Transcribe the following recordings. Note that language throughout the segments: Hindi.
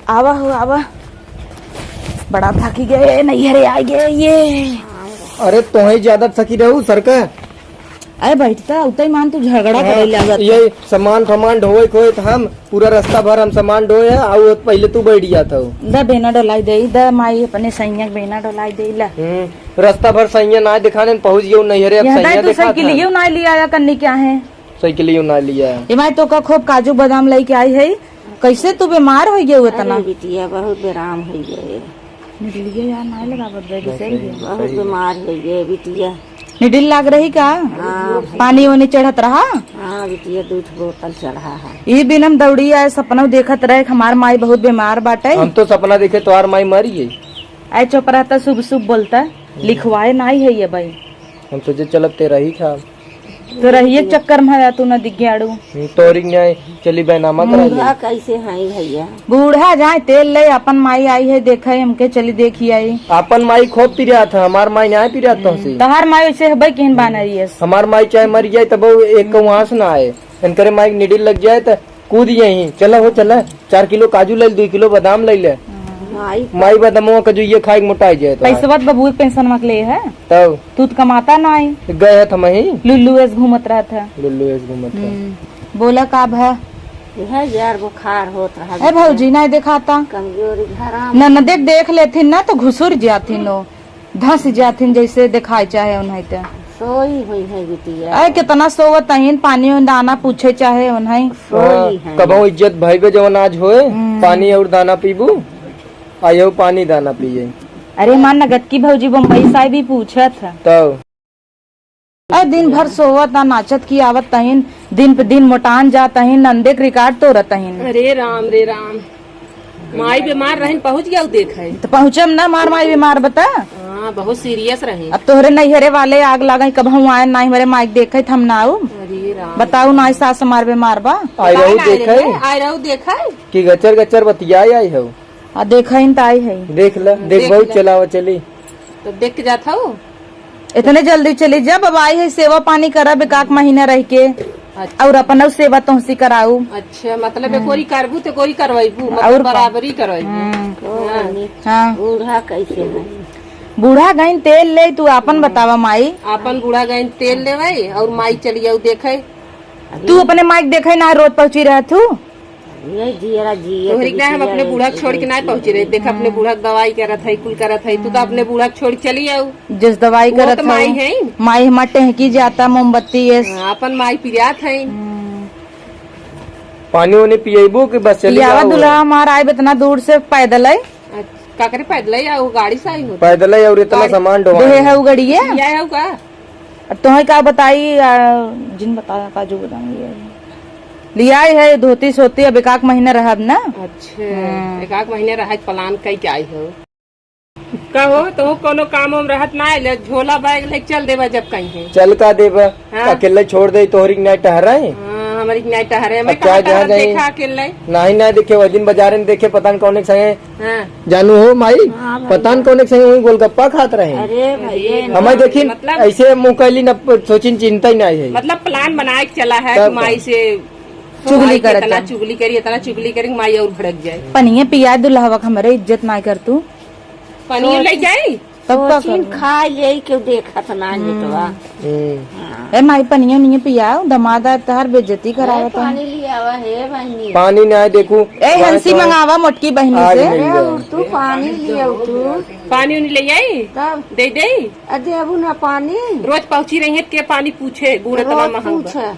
आवा हो आवा, बड़ा थकी गए, नैहरे आ गए ये। अरे तो ही ज्यादा थकी रहू सरका। अरे बैठता उतना ही मान, तू झगड़ा करे लागत। ये सामान ढोए खोए तो हम पूरा रास्ता भर हम सामान ढोए और पहले तू बैठ जाता हो। द बेना डोलाई दे, द माई अपने सैया बेना डोलाई दे ला। रास्ता भर सैया ना दिखाने पहुँच गये नैहरे। अब सैया तो साइकिल ना लिया आया करने क्या है, साइकिल ना लिया। माई तो का खूब काजू बादाम लेके आई है। कैसे तू बीमार हो गए उतना? बिटिया बहुत बेराम हो गए, निडलिया यार ना लगा बहुत बीमार हो गए बिटिया। निडिल लाग रही का? पानी वानी चढ़त रहा? हाँ बिटिया, दूध बोतल चढ़ा है। ये दिन हम दौड़ी आए, सपना देखत रहे हमार माई बहुत बीमार बाटे। हम तो सपना देखे तो मई मरी है। आए चुप रहता, शुभ शुभ बोलता, लिखवाए ना ही है ये भाई। हम सोचे चलब तेरा ही था तो रही चक्कर में आया तू न दिख गया। तोरी न्याय चली बैनामा करा। कैसे है भैया? बूढ़ा जाए तेल ले, अपन माई आई है देखा है हमके, चली देखी आई। अपन माई खूब पिरिया था, हमार माई न्याय पिरिया था। तहार माई वैसे है कहन बाना रही है। हमार माई चाहे मर जाए तब एक वहाँ से ना आए, इनकरे माई निडिल लग जाए तो कूद यही चला हो चला। 4 किलो काजू ले, 2 किलो बादाम ले ले। माई बादामो का जो ये खाए मोटा जाए। पैसा बबू पेंशन मत ले है तब तू तो कमाता ना आई। गए था मही लुल्लू ऐस घूमत रहा था। लुल्लू ऐस घूमत था। बोला का भा यार बुखार होत रहा। अरे भौजी ना दिखाता, कमजोरी न देख लेथिन ना तो घुसुर जाथिन, धस जाथिन जैसे दिखाई चाहे उन्हें। तो सोई हुई है बिटिया। अरे कितना सोवत अहिन, पानी और दाना पूछे चाहे उन्हें। कबो इज्जत भाई जवन आज होए, पानी और दाना पीबू आयो, पानी दाना पिए। अरे मान नगद की भौजी बम्बई साहब भी पूछत है। तब अरे दिन भर सोवत नाचत की आवत तहिन, दिन पे दिन मोटान जात तहिन, नंदे के रिकॉर्ड तोड़त तहिन। अरे राम रे राम, माई बीमार रहन पहुँच गया देखे तो पहुँचम ना, मार माई बीमार बता। हाँ बहुत सीरियस रहे। अब तोहरे नैहरे वाले आग लगा, कब हम आए ना हमारे माइक देखे हम ना आऊ। अरे राम बताऊ ना सास मार बीमार बा। आई रहू देखे देखा कि गचर गचर बतिया आई हो। देखा तो आई है, देख ल, देख बहुत चलावा चली तो देख के जाता हूँ। इतने जल्दी चली जब अब आई है, सेवा पानी करब एकाक महीना रह के। अच्छा। और अपन सेवा तुमसी कराऊ। अच्छा मतलब कोई करबू तो कोई करवाइबू, और मतलब बराबरी करवाइबू। हाँ बूढ़ा कैसे है? बूढ़ा गईन तेल ले, तू अपन बतावा माई। अपन बूढ़ा गए तेल लेवाई और माई चली जाऊ देखे। तू अपने माइक देखे ना रोज पहुँची रह तू। तोहरी हम अपने बूढ़ा छोड़ के ना पहुँचे रहे। देख अपने बूढ़ा दवाई करत है, कुल करत है, तू तो अपने बूढ़ा छोड़ चली जाऊ। जिस दवाई करत तो माई है, माई हमार टहकी जाता मोमबत्ती है। अपन माई पिरियात है। पानी वानी पिएबू कि बस चली पियावा दुल्हा हमारा आए इतना दूर से पैदल है। का करे पैदल या वो गाड़ी से आई हो? पैदल है और इतना सामान ढोआ है वो गड़ी है। या है का तुम्हें क्या बताई, जिन बताया काजू बादाम लिया है, धोती सोती अब एकाक महीना रहब ना। अच्छा एकाक महीने रह प्लान कई के आई हो। कहो तो कोनो काम हम रहत ना ले, झोला बैग ले चल देवा जब कहीं है। चल का देवा अकेले छोड़ दे तोहरी नहीं टहरा है। हमारी नहीं टहरे, मैं क्या कहाँ देखा अकेले नहीं देखे वो दिन बाजार में देखे, पता नहीं कौन संगे जानू हो माई, पता नहीं कौन संगे वही गोलगप्पा खात रहे। अरे भैया हमें देखी मतलब ऐसे मुँह कैली न सोची चिंता ही नहीं है। मतलब प्लान बना के चला है कि माई से चुगली कर, इतना चुगली करी, इतना चुगली करी माई और भड़क जाए। पनिया पिया दुल्हा हमारे इज्जत ना कर तू। पनीर ले जाये खा यही क्यों देखत ना लेटवा। ए माई पनिया नहीं पियाओ, दमादा तहर बेइज्जती करावा। पानी लिया हुआ है बहनी, पानी नहीं देखू। ए हंसी मंगावा मोटकी बहनी से। तू पानी लिया तू पानी नहीं ले जाये तब दे दे। देबू ना पानी, रोज पहुँची रही है के पानी पूछे बूढ़े तना महंगा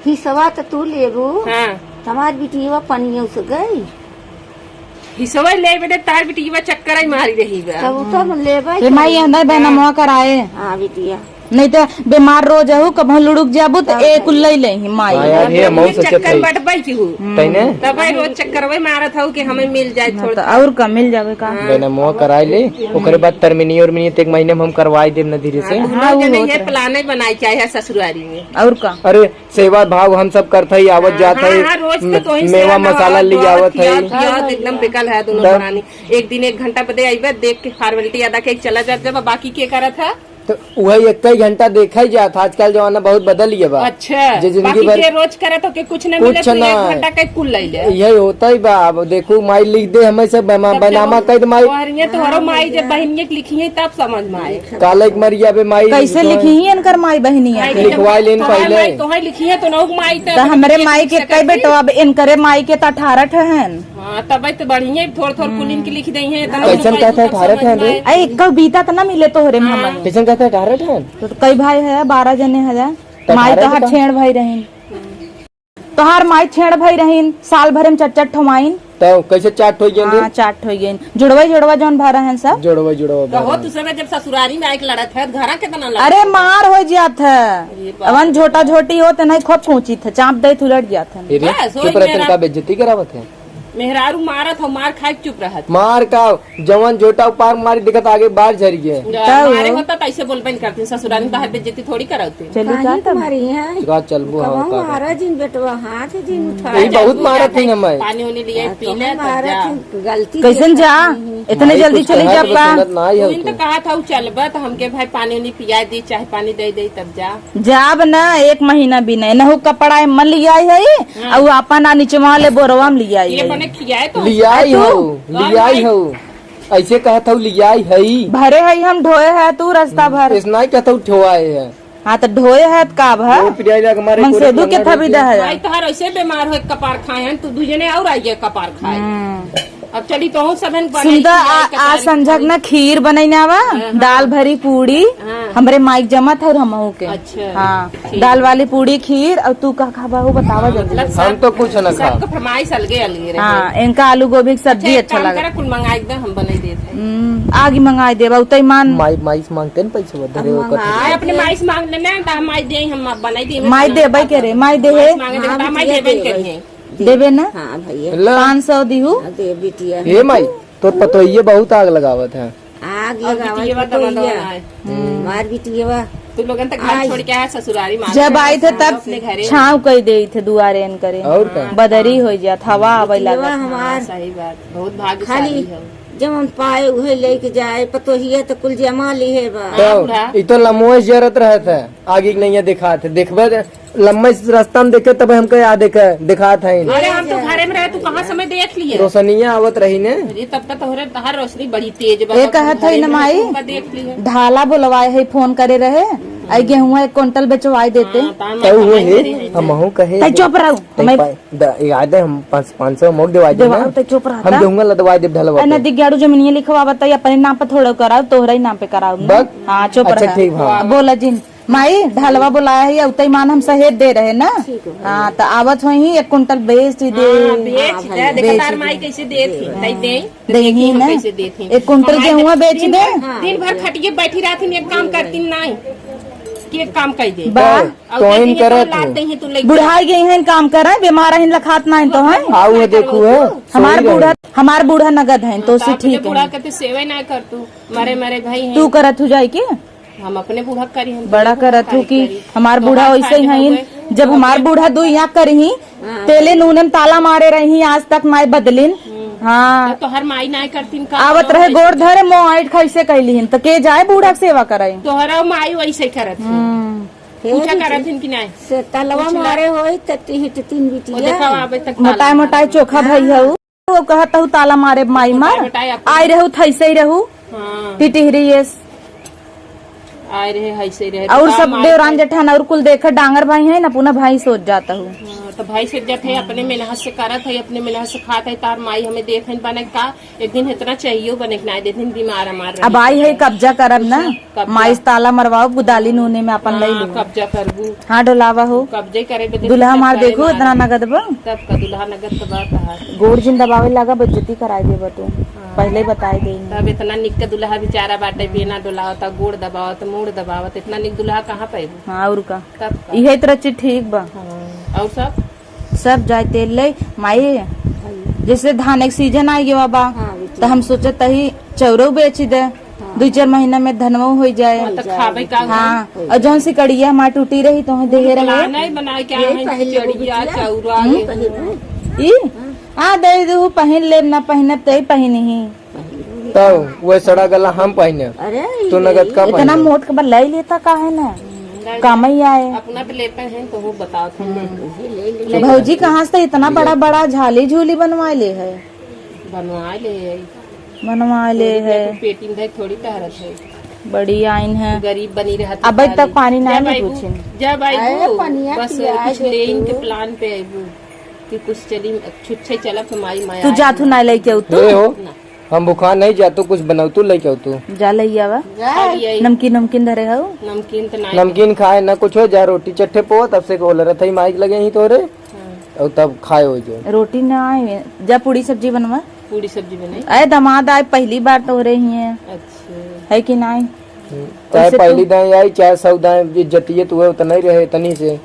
हिसवा तो तू लेबू। हाँ हमारी बिटिया पनिया से गई, हिसवा ले बेटे, तार बिटिया चक्कर ही मारी रही बा। तब लेबे माई अंदर बहना मुआ कराए। हाँ बिटिया नहीं तो बीमार रोज आहू, कभी लुढ़क जाबू तो एक ले ले माई। चक्कर बटबाई की हूँ तब रोज चक्कर वही मारत हूँ कि हमें मिल जाए थोड़ा और कम मिल जावे का। मुआ कराए ले, ओकरे बाद तरमिनी और मिनी एक महीने में हम करवाई देव न धीरे से। ये प्लान बनाई चाहे ससुरारी में और का। अरे सेवा भाव हम सब करते ही आवत जाता है, मेवा मसाला ली आवत है एकदम बिकल है दोनों बनानी। एक दिन 1 घंटा बदे आई देख के फॉर्मेलिटी अदा के चला जाता, जब बाकी के करा था तो वही एक ही घंटा देखा ही जाता। आजकल जमाना बहुत बदल गया बा। अच्छा जे जिंदगी बाकी भर- के रोज करे तो के कुछ न कुछ मिले तो ना। 1 घंटा के कुल ले ले। यही होता ही बा। अब देखो माई लिख दे हमें से बनामा कह दे माई तोहरिये तोहरो माई जब बहनिये के लिखी है तब समझ में आए। काले के मरिया बे माई कैसे लिखी ही इनकर माई बहनिया के? लिखवा लेन पहले। तोहर लिखी है तो नौ माई तो हमरे माई के कई बेटो अब इनकरे माई के तो 18 ठहन। हाँ तब तो बढ़िया थोड़ थोड़ कुल इनके लिख दई है। कैसन कहता है 18 ठहन रे? अरे एक बीता तो ना मिले तोहरे में हमारे। कैसन कहता है 18 ठहन? तो कई भाई है 12 जने है। माई तो हर छेड़ भाई रहीन। तोहार माई छेड़ भाई रहीन साल भर में चट ठमाइन। तो कैसे चाट हो गया? हाँ चाट हो गई। जुड़वा जौन भरा है सब। जोड़वा हो तू समय जब ससुरारी में आके लड़त है घरा कितना लड़ा। अरे मार हो जात है। अवन झोटा झोटी हो तो नहीं खूब पहुंची थे चाप दे तू लड़ जात है। बस, चुप रहते का बेइज्जती करावत है। मेहरारू मारत हो मार खाए के चुप रहत। मार का जवन जोटा पार मारी दिखत आगे बाहर झरी गए। मारे होता तो ऐसे बोलबन करती ससुरारी में तो हर बेइज्जती थोड़ी करती। चली जा तब। तुम्हारी है का चलबो हम का मारा जिन बेटवा हाथ जिन उठा यही बहुत मारत थी हमें। पानी उनी लिए पी ले तब मारा जा। गलती कैसन जा इतने जल्दी चली जा का? ना ही तू तो कहा था चलबा तो हमके भाई पानी उनी पिया दी चाहे पानी दे दे तब जा। जाब न 1 महीना भी नहीं नहु कपड़ा मन लिया है और आपन नीचवा ले बोरवा में लिया ये है। बने खियाए तो लियाई हो ऐसे कहता हूँ लियाई है भरे है हम ढोए है तू रास्ता भर। इतना ही कहता हूँ ठोआए है। हाँ तो ढोए है तो का भर मन से दू के थबी दे है। भाई तो हर ऐसे बीमार हो कपार खाए हैं तू दूजने और आइए कपार खाए। अब चली तो हूँ सब सुंदर आ संझक न खीर बनैने आवा दाल भरी पूड़ी हमरे माइक जमा था और हमहू के। अच्छा हाँ दाल वाली पूड़ी खीर और तू का खाबा हो बतावा जल्दी। हम तो कुछ न खा। सबको फरमाइश अलगे अलगे रहे। हाँ इनका आलू गोभी की सब्जी अच्छा लगा। कुल मंगाई दे हम बनाई देते। आगे मंगाई देवा उतई मान माई मांगते न पैसे बदले आए अपने माई से मांग लेना तो हम माई दे हम बनाई दे। माई देबे के रे माई देहे मांगे दे माई देबे करिए। देबे ना हाँ भैया 500 दिहू। दे बिटिया हे माई तो पतोइये बहुत आग लगावत है। आग बिटिया लगावत तो तो मदन आए। मार बिटिया तू लोगन तक घर छोड़ के आया ससुरारी मांग जब आए थे तब अपने घरे। छाव कई दे थे दुआरे इन करे और का बदरी हो जात हवा आवे लगा। हमार सही बात बहुत भाग्यशाली खाली है। जब हम पाए उहे लेके जाए पतोहिया तो कुल जमा लिए बा। तो ये तो लम्बो जरूरत रहता है आगे नहीं दिखा थे देखबे लम्बे रास्ता में देखे तब हमको याद दिखा था अरे हम तो घरे में रहे तू कहाँ समय देख लिए। रोशनिया आवत रही ने अरे तब तक तोहरे तहार रोशनी बड़ी तेज बा। ये कहत है न माई देख लिए। ढाला बुलवाए है फोन करे रहे आई गेहूं 1 क्विंटल बेचवाई देते। तो वो है हम कहे तै चुप रहो मैं याद है हम 500 मोक दिवाई दे देवा तै चुप हम रहा। देऊंगा लदवाई दे ढलवा नदी गाड़ू जमीनिया लिखवा बताई अपने नाम पर थोड़ा कराओ तोहरा ही नाम पे कराओ ना। बस। हाँ चुप अच्छा, रहा। ठीक बा। बोला जिन माई ढलवा बुलाया है उतई मान हम सहेज दे रहे ना। हाँ तो आवत हुई 1 क्विंटल बेच दे बेच दे देखा तार माई कैसे दे थी नहीं दे तो देही देखी हम ना कैसे दे थी। 1 क्विंटल गेहूं बेच दे। दिन भर खटिए बैठी रहती एक काम करती नहीं कि एक काम कर दे। बा तो इन करत लाते हैं तू ले बुढ़ाई गई है काम कर रहे बीमार है लखात ना तो है। आऊ है देखू है हमार बूढ़ा नगद है तो उससे ठीक बूढ़ा है। कहते सेवे ना कर तू मरे मरे भाई हैं। तू करत हो जाए के हम अपने बूढ़ा करी हम बड़ा करत हो कि हमार बूढ़ा वैसे ही है। जब हमार बूढ़ा 2 यहाँ करही तेले नूने में ताला मारे रही आज तक माई बदलिन। हाँ तो हर माई ना करती का आवत रहे गोड़ धरे मोआइट कैसे कैली तो के जाए बूढ़ा के सेवा करे। तोहरा माई वैसे करत पूछा करत कि नहीं से तलवा मारे होई त 3 वो बिटिया देखा अबे तक मोटाई मोटाई चोखा भई है वो कहत हूँ ताला मारे माई मार मोटाई अपने- आई रहू थैसे ही रहू हाँ टिटिहरी ये आए रहे ऐसे रहे और सब देवरान जेठान और कुल देखा डांगर भाई है ना पुनः भाई सोच जाता हूँ। तो भाई से जब है अपने मेहनत से करत है अपने मेहनत से खात है तार माई हमें देख बने का एक दिन इतना चाहिए बने ना दे दिन बीमार हमार अब आई है कब्जा करब ना माई ताला मरवाओ गुदाली नूने में अपन ले लू। कब्जा करबू हाँ डोलावा हो कब्जे करे बदे दुल्हा मार देखो इतना नगद बा तब का दुल्हा नगद का बात है। गोड़ जिन दबावे लगा बेइज्जती कराई देबा तू पहले ही बताई दे। तब इतना निक के दुल्हा बेचारा बाटे बिना डुलावता गोड़ दबावत मुड़ दबावत इतना निक दुल्हा कहाँ पाएबू हाँ और का तब का यही तरह चीज ठीक बा और सब सब जाए तेल ले माई जैसे धान एक सीजन आ गया बा तो हम सोचत ही चौरो बेच दे 2-4 महीना में धनवो हो जाए। तो खाबे का हाँ और जौन सी कड़िया हमार टूटी रही तो दे रहे नहीं बना क्या है चढ़िया चौरा ई आ दे दू पहन ले ना पहनब तो पहन ही तब वो सड़ा गला हम पहने अरे तो नगद का इतना पहने मोट का ले लेता का है ना काम ही आए। अपना तो लेते हैं तो वो बताओ ले भौजी कहाँ से इतना बड़ा बड़ा झाली झूली बनवा ले है, बनवा ले बनवा ले है, पेटी में थोड़ी तहरत है, बड़ी आइन है। गरीब बनी रहा अब तक पानी नहीं पूछे जब आई पनिया बस पिया कुछ दे ले तू। के प्लान पे आईबू कि कुछ चली छुच्छे चला तो माई माया तू जाथू ना लेके आऊ तू ए हो हम बुखार नहीं जातो कुछ बनाऊ तू लेके आऊ तू जा लैया वा जा नमकीन नमकीन धरे हो नमकीन तो नहीं नमकीन खाए ना कुछ हो जा रोटी चट्टे पो तब से बोल रहा था माइक लगे ही तोरे और तब खाए हो जो रोटी ना आए जा पूरी सब्जी बनवा। पूरी सब्जी बनाई। अरे दामाद आए पहली बार तो हो रही है अच्छा है कि नहीं। चाहे वैसे पहली दाएं आई चाहे सौ दाएं इज्जतिये तू है उतना ही रहे तनी से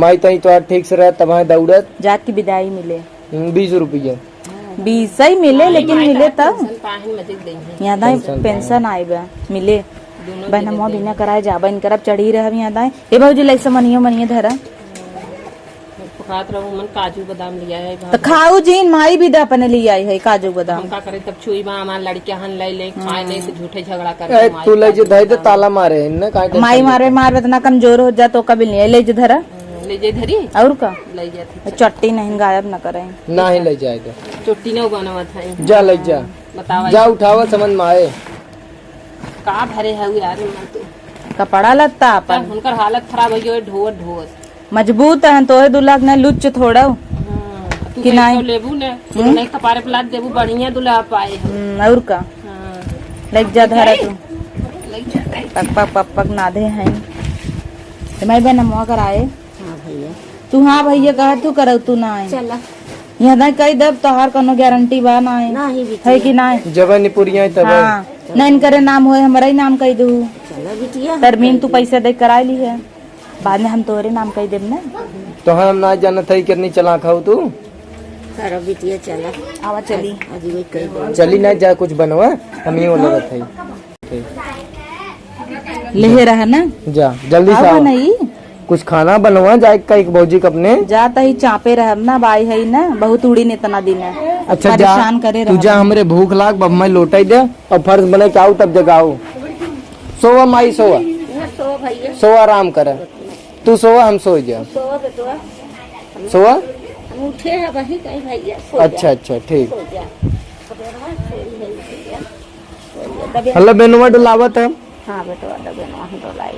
माई तई तो ठीक से रह तब दौड़त जात की विदाई मिले 20 रुपये 20 ही मिले लेकिन मिले तब पाहन मजे देंगे यहाँ दाई पेंशन आए बा मिले बहन हम बिना कराए जाबा इन करब चढ़ी रह यहाँ दाई ए भौजी लैसे मनियो मनियो धरा पकात रहूं मन काजू बादाम लिया है तो खाऊ जीन माई भी दा अपने लिए आई है काजू बादाम। हम का करे तब छुई बा हमार लड़के हन ले खाए ले तो झूठे झगड़ा ए, करे तू ले जो धई तो ताला मारे न काहे माई मारे मार इतना कमजोर हो जा तो कभी नहीं ले जो धरा ले जे धरी और का ले जाती चट्टी नहीं गायब न करे। ना ही ले जाएगा चुट्टी न उगाना था जा ले जा बतावा जा उठावा समझ में आए का भरे है यार मन तो कपड़ा लत्ता अपन उनकर हालत खराब हो गई ढोत ढोत मजबूत है तो 2 लाख न लुच्च थोड़ा तू कि कि नहीं? नहीं लेबू ने नहीं कपारे पे लाद देबू बढ़िया दुल्हा पाए और का हां लग जा धरा तू लग जाता है पक पक पक पक नाधे हैं तो मैं बहन मुआ कराए हाँ भैया तू हाँ भैया कह तू कर तू ना आए चला यहाँ ना कही दब तोहार कोनो गारंटी बा ना आए नहीं है कि ना जब निपुरिया तब हाँ नहीं करे नाम होए हमारा ही नाम कही दू चला बिटिया तरमीम तू पैसे दे कराई ली है बाद में हम तोहरे नाम कही देब ना। तो हम ना जानत है कितनी चला खाऊ तू करो बिटिया चला आवा चली अजी कही चली ना जा कुछ बनवा हम ही वाला है ले रहा ना जा जल्दी से आवा आओ। नहीं कुछ खाना बनवा जाए का एक भौजी के अपने जाता ही चापे रह ना बाई है ना बहुत उड़ी ने इतना दिन है अच्छा जा परेशान करे तू जा हमरे भूख लाग बब मैं लौटाई दे और फर्ज बने के आऊ तब जगाओ सोवा माई सोवा सो भैया सोवा आराम कर तू सोवा हम सो जा सो बेटवा सोवा हम उठे हैं वही कहीं भैया सो जा, अच्छा अच्छा ठीक सो जा हल्ला बेनुआ डुलावत है हाँ बेटवा डबे वहाँ डोलाई